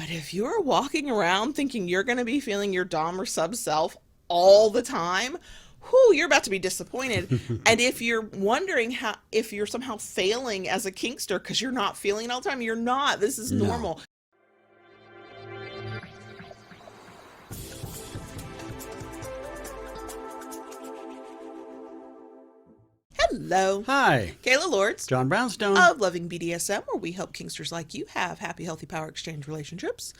But if you're walking around thinking you're going to be feeling your dom or sub self all the time, whoo, you're about to be disappointed. And if you're wondering if you're somehow failing as a kinkster because you're not feeling it all the time, you're not. This is No. normal. Hello. Hi, Kayla Lords John Brownstone. of Loving BDSM, where we help kinksters like you have happy, healthy power exchange relationships.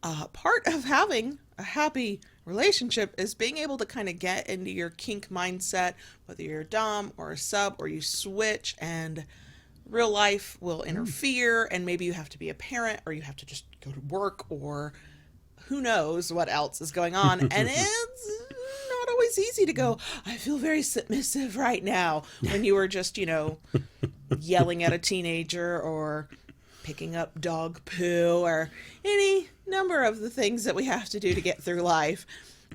Part of having a happy relationship is being able to kind of get into your kink mindset, whether you're a dom or a sub or you switch, and real life will interfere, and maybe you have to be a parent or you have to just go to work or who knows what else is going on. And it's not always easy to go, I feel very submissive right now, when you were just, yelling at a teenager or picking up dog poo or any number of the things that we have to do to get through life.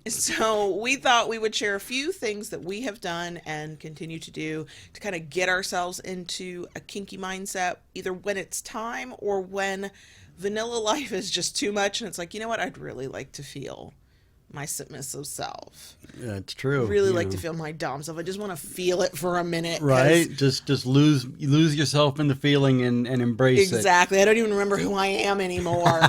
So we thought we would share a few things that we have done and continue to do to kind of get ourselves into a kinky mindset, either when it's time or when vanilla life is just too much and it's like, you know what, I'd really like to feel my submissive self. That's true. Really like to feel my dom self. I just want to feel it for a minute. Right? Just lose yourself in the feeling and embrace it. Exactly. I don't even remember who I am anymore.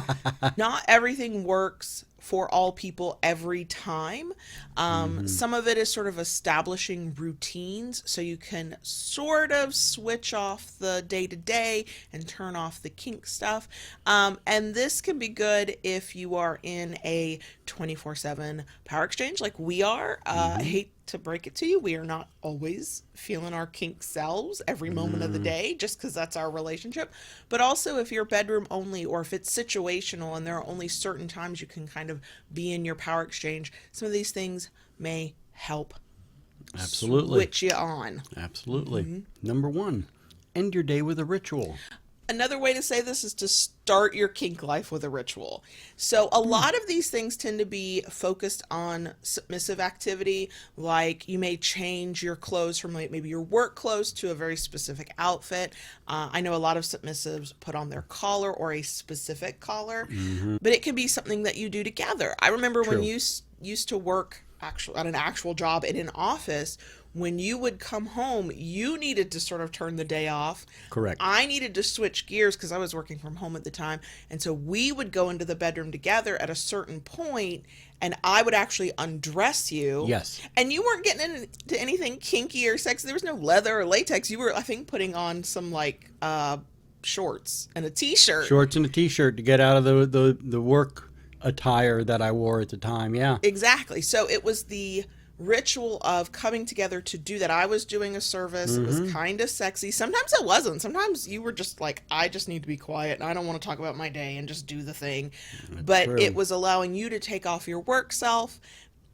Not everything works for all people every time. Some of it is sort of establishing routines so you can sort of switch off the day-to-day and turn off the kink stuff. And this can be good if you are in a 24/7 power exchange like we are. I hate to break it to you, we are not always feeling our kink selves every moment of the day, just because that's our relationship. But also if you're bedroom only, or if it's situational and there are only certain times you can kind of be in your power exchange, some of these things may help switch you on. Absolutely. Number 1, end your day with a ritual. Another way to say this is to start your kink life with a ritual. So a lot of these things tend to be focused on submissive activity, like you may change your clothes from maybe your work clothes to a very specific outfit. I know a lot of submissives put on their collar or a specific collar, but it can be something that you do together. I remember when you used to work at an actual job in an office, when you would come home, you needed to sort of turn the day off. Correct. I needed to switch gears because I was working from home at the time. And so we would go into the bedroom together at a certain point, and I would actually undress you. Yes. And you weren't getting into anything kinky or sexy. There was no leather or latex. You were, I think, putting on some shorts and a t-shirt. Shorts and a t-shirt to get out of the work attire that I wore at the time. Yeah. Exactly. So it was the ritual of coming together to do that. I was doing a service. It was kind of sexy. Sometimes it wasn't. Sometimes you were just like, I just need to be quiet and I don't want to talk about my day and just do the thing. But true. It was allowing you to take off your work self,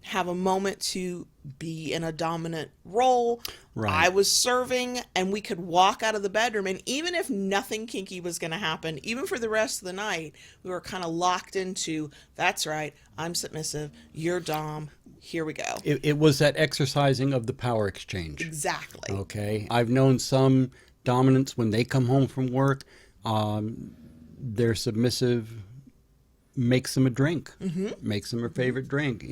have a moment to be in a dominant role. Right. I was serving, and we could walk out of the bedroom, and even if nothing kinky was going to happen, even for the rest of the night, we were kind of locked into, that's right, I'm submissive, you're dom, here we go. It was that exercising of the power exchange. Exactly. Okay. I've known some dominants when they come home from work, their submissive makes them a drink, makes them a favorite drink,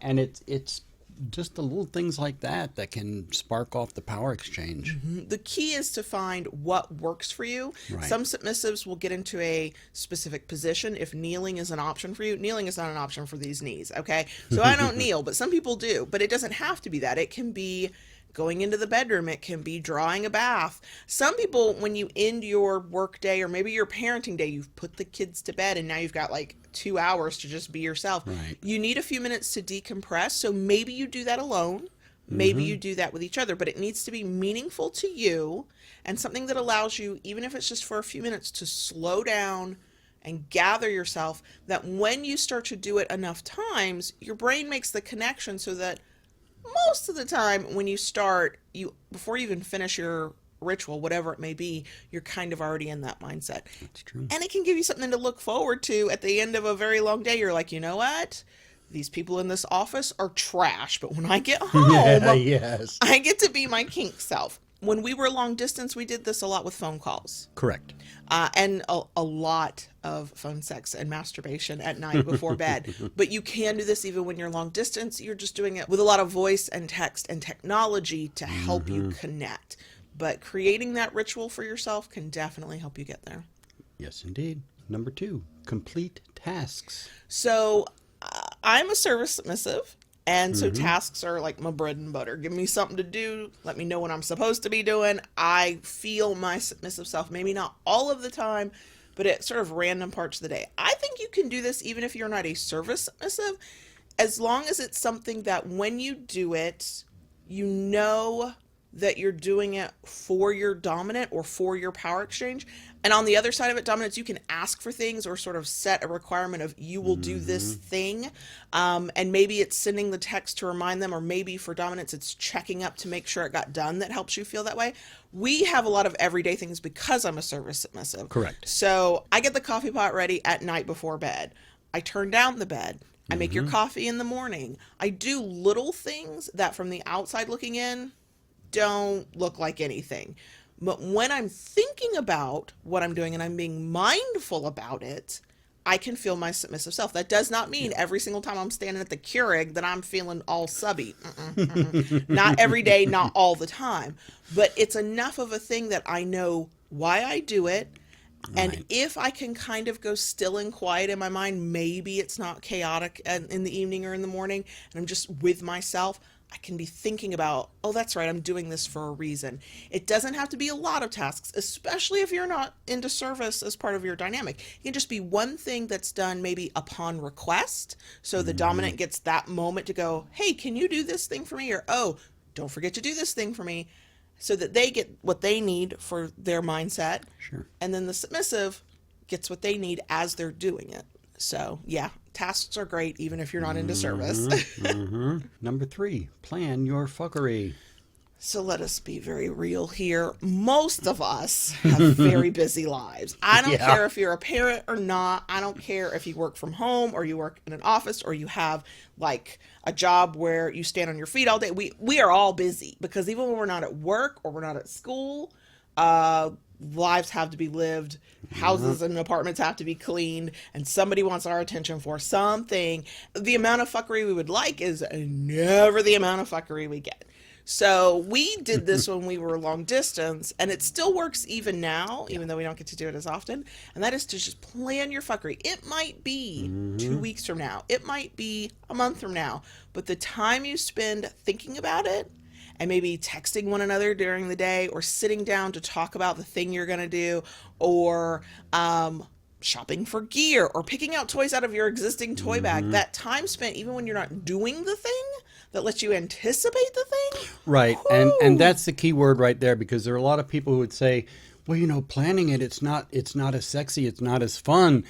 and it's just the little things like that can spark off the power exchange. The key is to find what works for you. Right. Some submissives will get into a specific position. If kneeling is an option for you, kneeling is not an option for these knees, okay? So I don't kneel, but some people do. But it doesn't have to be that. It can be going into the bedroom. It can be drawing a bath. Some people, when you end your work day or maybe your parenting day, you've put the kids to bed and now you've got like 2 hours to just be yourself. Right. You need a few minutes to decompress. So maybe you do that alone. Maybe you do that with each other, but it needs to be meaningful to you and something that allows you, even if it's just for a few minutes, to slow down and gather yourself, that when you start to do it enough times, your brain makes the connection so that most of the time when you start, before you even finish your ritual, whatever it may be, you're kind of already in that mindset. That's true. And it can give you something to look forward to at the end of a very long day. You're like, you know what? These people in this office are trash, but when I get home, Yes. I get to be my kink self. When we were long distance, we did this a lot with phone calls. Correct. And a lot of phone sex and masturbation at night before bed. But you can do this even when you're long distance. You're just doing it with a lot of voice and text and technology to help you connect. But creating that ritual for yourself can definitely help you get there. Yes, indeed. Number 2, complete tasks. So I'm a service submissive. And so tasks are like my bread and butter. Give me something to do. Let me know what I'm supposed to be doing. I feel my submissive self, maybe not all of the time, but at sort of random parts of the day. I think you can do this even if you're not a service submissive, as long as it's something that when you do it, you know that you're doing it for your dominant or for your power exchange. And on the other side of it, dominance, you can ask for things or sort of set a requirement of you will do this thing. And maybe it's sending the text to remind them, or maybe for dominance, it's checking up to make sure it got done that helps you feel that way. We have a lot of everyday things because I'm a service submissive. Correct. So I get the coffee pot ready at night before bed. I turn down the bed. I make your coffee in the morning. I do little things that from the outside looking in don't look like anything. But when I'm thinking about what I'm doing and I'm being mindful about it, I can feel my submissive self. That does not mean every single time I'm standing at the Keurig that I'm feeling all subby. Not every day, not all the time. But it's enough of a thing that I know why I do it. And Right. if I can kind of go still and quiet in my mind, maybe it's not chaotic in the evening or in the morning, and I'm just with myself, I can be thinking about, oh, that's right, I'm doing this for a reason. It doesn't have to be a lot of tasks, especially if you're not into service as part of your dynamic. It can just be one thing that's done maybe upon request. So the dominant gets that moment to go, hey, can you do this thing for me? Or, oh, don't forget to do this thing for me. So that they get what they need for their mindset. Sure. And then the submissive gets what they need as they're doing it. So, yeah, tasks are great even if you're not into service. Number 3, plan your fuckery. So let us be very real here. Most of us have very busy lives. I don't Yeah. care if you're a parent or not. I don't care if you work from home or you work in an office or you have like a job where you stand on your feet all day. We are all busy because even when we're not at work or we're not at school, lives have to be lived. Houses and apartments have to be cleaned, and somebody wants our attention for something. The amount of fuckery we would like is never the amount of fuckery we get. So we did this when we were long distance, and it still works even now, even though we don't get to do it as often. And that is to just plan your fuckery. It might be 2 weeks from now. It might be a month from now. But the time you spend thinking about it and maybe texting one another during the day or sitting down to talk about the thing you're going to do or shopping for gear or picking out toys out of your existing toy bag, that time spent even when you're not doing the thing that lets you anticipate the thing. Right. And that's the key word right there, because there are a lot of people who would say, well, you know, planning it's not as sexy, it's not as fun.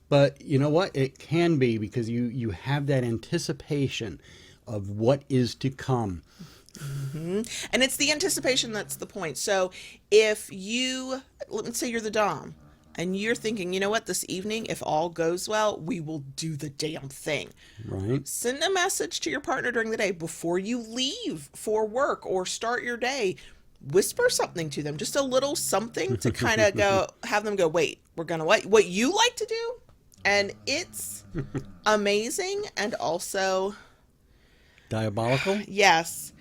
But you know what? It can be, because you have that anticipation of what is to come. And it's the anticipation that's the point. So if let's say you're the dom and you're thinking, you know what, this evening, if all goes well, we will do the damn thing. Right. Send a message to your partner during the day before you leave for work or start your day. Whisper something to them, just a little something to kind of have them go, wait, we're going to what you like to do? And it's amazing. And also, Diabolical? yes,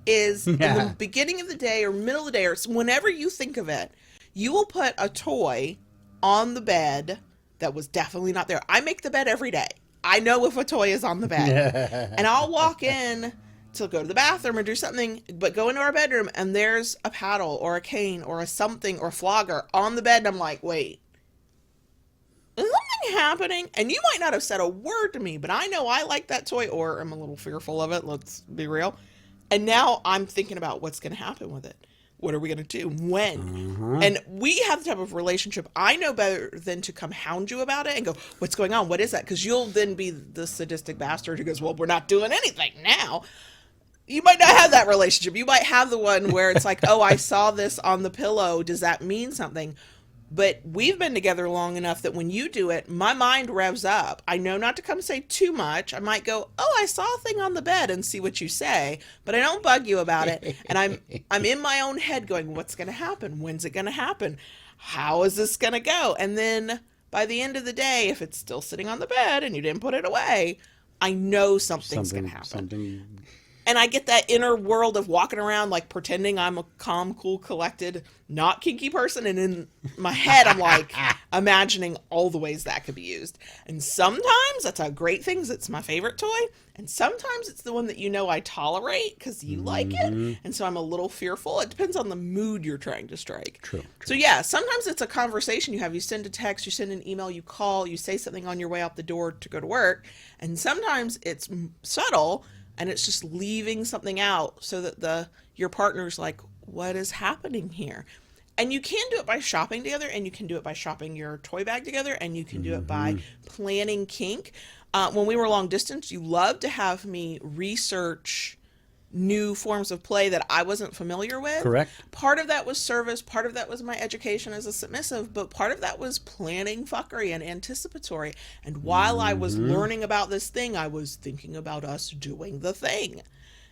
is in Yeah. the beginning of the day or middle of the day or whenever you think of it, you will put a toy on the bed that was definitely not there. I make the bed every day. I know if a toy is on the bed. And I'll walk in to go to the bathroom or do something, but go into our bedroom and there's a paddle or a cane or a something or a flogger on the bed. And I'm like, wait, is something happening? And you might not have said a word to me, but I know I like that toy, or I'm a little fearful of it. Let's be real. And now I'm thinking about what's going to happen with it. What are we going to do? When? And we have the type of relationship, I know better than to come hound you about it and go, what's going on? What is that? Because you'll then be the sadistic bastard who goes, well, we're not doing anything now. You might not have that relationship. You might have the one where it's like, oh, I saw this on the pillow. Does that mean something? But we've been together long enough that when you do it, my mind revs up. I know not to come say too much. I might go, "Oh, I saw a thing on the bed," and see what you say, but I don't bug you about it. And I'm in my own head going, "What's going to happen? When's it going to happen? How is this going to go?" And then by the end of the day, if it's still sitting on the bed and you didn't put it away, I know something's going to happen. Something. And I get that inner world of walking around like pretending I'm a calm, cool, collected, not kinky person. And in my head, I'm like imagining all the ways that could be used. And sometimes that's a great thing. It's my favorite toy. And sometimes it's the one that I tolerate because you like it. And so I'm a little fearful. It depends on the mood you're trying to strike. True. So yeah, sometimes it's a conversation you have. You send a text, you send an email, you call, you say something on your way out the door to go to work. And sometimes it's subtle. And it's just leaving something out so that your partner's like, what is happening here? And you can do it by shopping together, and you can do it by shopping your toy bag together, and you can do it by planning kink. When we were long distance, you loved to have me research new forms of play that I wasn't familiar with. Correct. Part of that was service, part of that was my education as a submissive, but part of that was planning fuckery and anticipatory. And while I was learning about this thing, I was thinking about us doing the thing.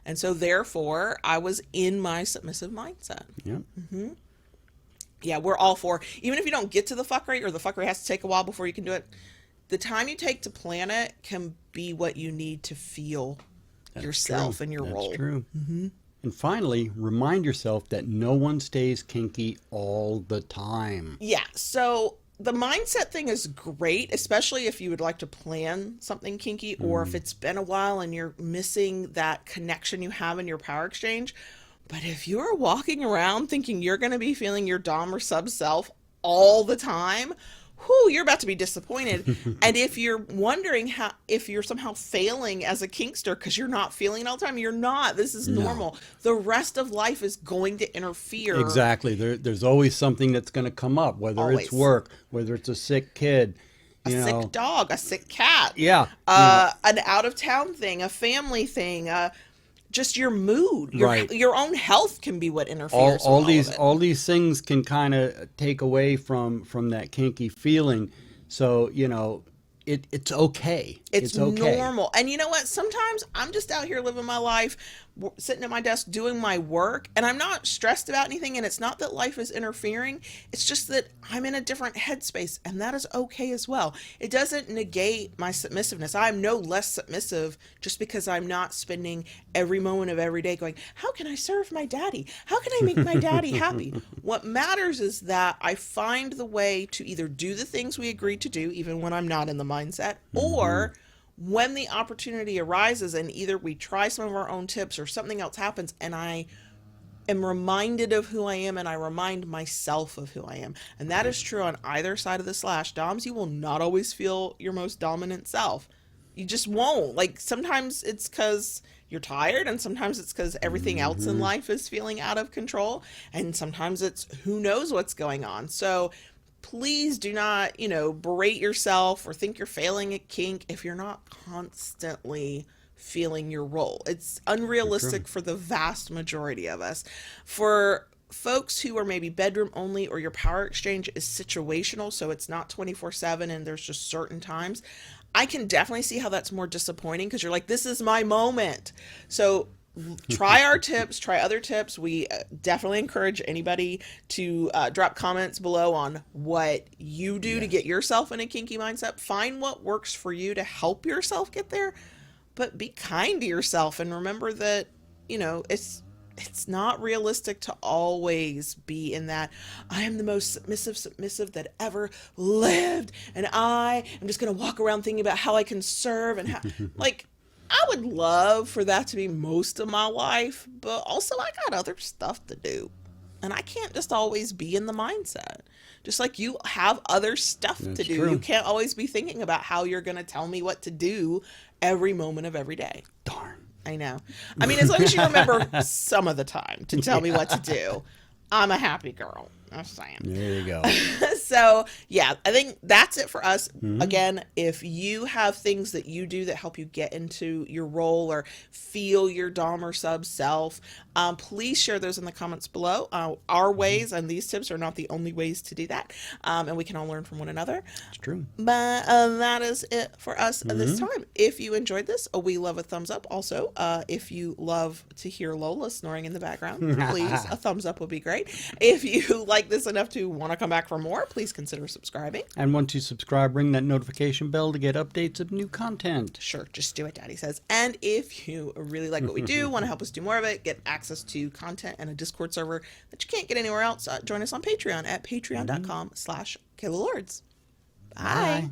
And so therefore, I was in my submissive mindset. Yep. Yeah, we're all for, even if you don't get to the fuckery or the fuckery has to take a while before you can do it, the time you take to plan it can be what you need to feel yourself and your role. That's true. And finally, remind yourself that no one stays kinky all the time. Yeah, so the mindset thing is great, especially if you would like to plan something kinky or if it's been a while and you're missing that connection you have in your power exchange. But if you're walking around thinking you're going to be feeling your dom or sub self all the time, you're about to be disappointed. And if you're wondering if you're somehow failing as a kinkster because you're not feeling it all the time, you're not. This is normal. No. The rest of life is going to interfere. Exactly. There's always something that's going to come up, whether it's work, whether it's a sick kid, sick dog, a sick cat. Yeah. An out-of-town thing, a family thing, just your mood, your own health can be what interferes. All these things can kind of take away from that kinky feeling. So it's okay. It's okay. Normal. And you know what? Sometimes I'm just out here living my life, sitting at my desk doing my work, and I'm not stressed about anything. And it's not that life is interfering. It's just that I'm in a different headspace, and that is okay as well. It doesn't negate my submissiveness. I'm no less submissive just because I'm not spending every moment of every day going, how can I serve my daddy? How can I make my daddy happy? What matters is that I find the way to either do the things we agreed to do, even when I'm not in the mindset, or when the opportunity arises and either we try some of our own tips or something else happens and I am reminded of who I am and I remind myself of who I am. And that is true on either side of the slash. Doms, you will not always feel your most dominant self. You just won't. Like sometimes it's because you're tired and sometimes it's because everything else in life is feeling out of control. And sometimes it's who knows what's going on. So please do not, berate yourself or think you're failing at kink if you're not constantly feeling your role. It's unrealistic for the vast majority of us. For folks who are maybe bedroom only or your power exchange is situational, so it's not 24/7 and there's just certain times, I can definitely see how that's more disappointing because you're like, this is my moment. So try our tips, try other tips. We definitely encourage anybody to drop comments below on what you do to get yourself in a kinky mindset. Find what works for you to help yourself get there, but be kind to yourself and remember that, it's not realistic to always be in that I am the most submissive that ever lived and I am just going to walk around thinking about how I can serve and how I would love for that to be most of my life, but also I got other stuff to do. And I can't just always be in the mindset. Just like you have other stuff to do. True. You can't always be thinking about how you're going to tell me what to do every moment of every day. Darn. I know. I mean, as long as you remember some of the time to tell me what to do, I'm a happy girl. Just saying. There you go. So yeah, I think that's it for us. Again, if you have things that you do that help you get into your role or feel your dom or sub self, please share those in the comments below. Our ways and these tips are not the only ways to do that, and we can all learn from one another. It's true. But that is it for us this time. If you enjoyed this, we love a thumbs up. Also, if you love to hear Lola snoring in the background, please, a thumbs up would be great. If you like this enough to want to come back for more, please consider subscribing. And once you subscribe, ring that notification bell to get updates of new content. Sure, just do it, Daddy says. And if you really like what we do, want to help us do more of it, get access to content and a Discord server that you can't get anywhere else, join us on Patreon at patreon.com/KaylaLords. Bye. Bye.